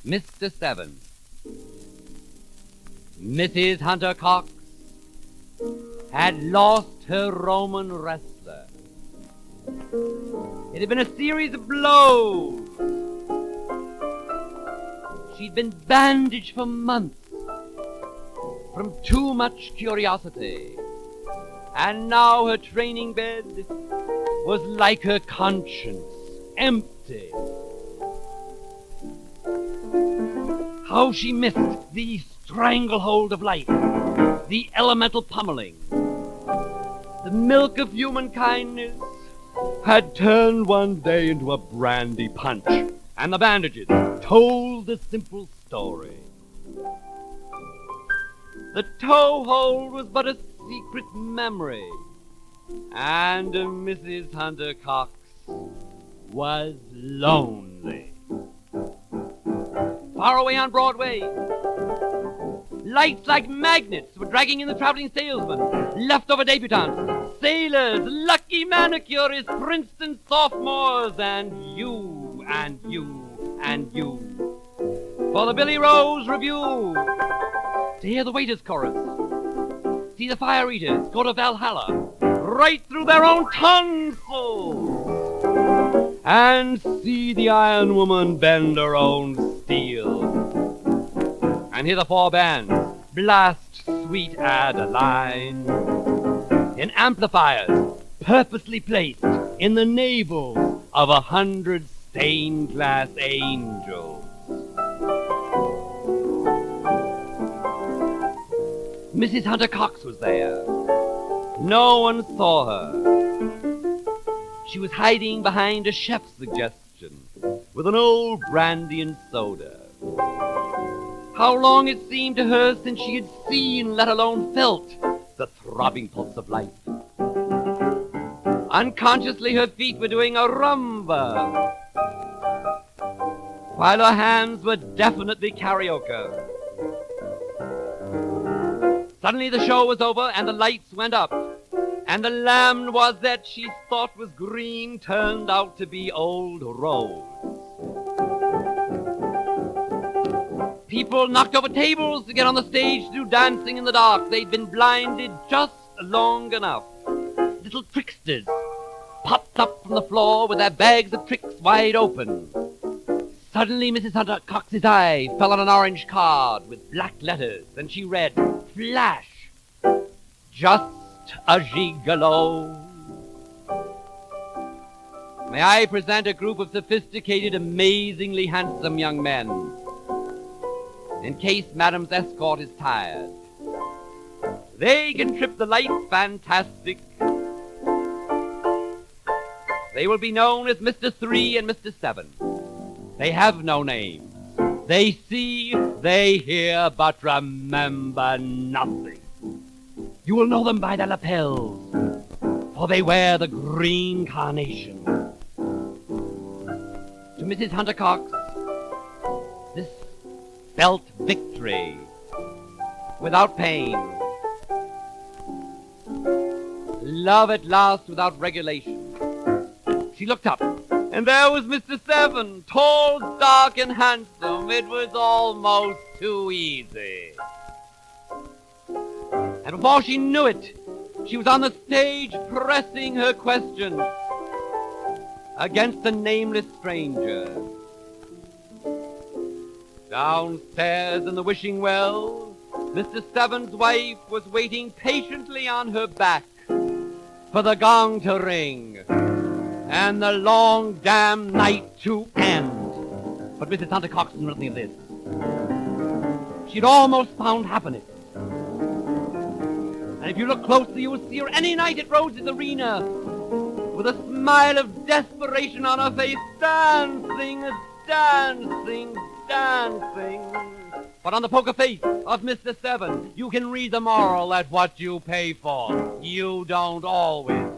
Mr. 7. Mrs. Hunter Cox had lost her Roman wrestler. It had been a series of blows. She'd been bandaged for months from too much curiosity, and now her training bed was like her conscience, empty. How she missed the stranglehold of life, the elemental pummeling. The milk of human kindness had turned one day into a brandy punch, and the bandages told the simple story. The toe hold was but a secret memory, and Mrs. Hunter Cox was lonely. Far away on Broadway, lights like magnets were dragging in the traveling salesmen, leftover debutantes, sailors, lucky manicurists, Princeton sophomores, and you, and you, and you. For the Billy Rose Review, to hear the waiters' chorus, see the fire eaters go to Valhalla, right through their own tonsils, and see the Iron Woman bend her own steel, and hear the four bands blast Sweet Adeline in amplifiers purposely placed in the navels of 100 stained glass angels. Mrs. Hunter Cox was there. No one saw her. She was hiding behind a chef's suggestion with an old brandy and soda. How long it seemed to her since she had seen, let alone felt, the throbbing pulse of life. Unconsciously her feet were doing a rumba, while her hands were definitely karaoke. Suddenly the show was over and the lights went up, and the lamb was that she thought was green turned out to be old rose. People knocked over tables to get on the stage to do dancing in the dark. They'd been blinded just long enough. Little tricksters popped up from the floor with their bags of tricks wide open. Suddenly Mrs. Hunter Cox's eye fell on an orange card with black letters, and she read, "Flash, just a gigolo." May I present a group of sophisticated, amazingly handsome young men, in case Madame's escort is tired. They can trip the lights fantastic. They will be known as Mr. 3 and Mr. 7. They have no names. They see, they hear, but remember nothing. You will know them by their lapels, for they wear the green carnation. To Mrs. Hunter Cox, this felt victory without pain. Love at last without regulation. She looked up, and there was Mr. 7, tall, dark, and handsome. It was almost too easy. And before she knew it, she was on the stage pressing her questions against a nameless stranger. Downstairs in the wishing well, Mr. 7's wife was waiting patiently on her back for the gong to ring and the long damn night to end. But Mrs. Hunter Cox knew nothing of this. She'd almost found happiness. And if you look closely, you will see her any night at Rhodes' Arena with a smile of desperation on her face, dancing, dancing, dancing. But on the poker face of Mr. 7, you can read the moral that what you pay for, you don't always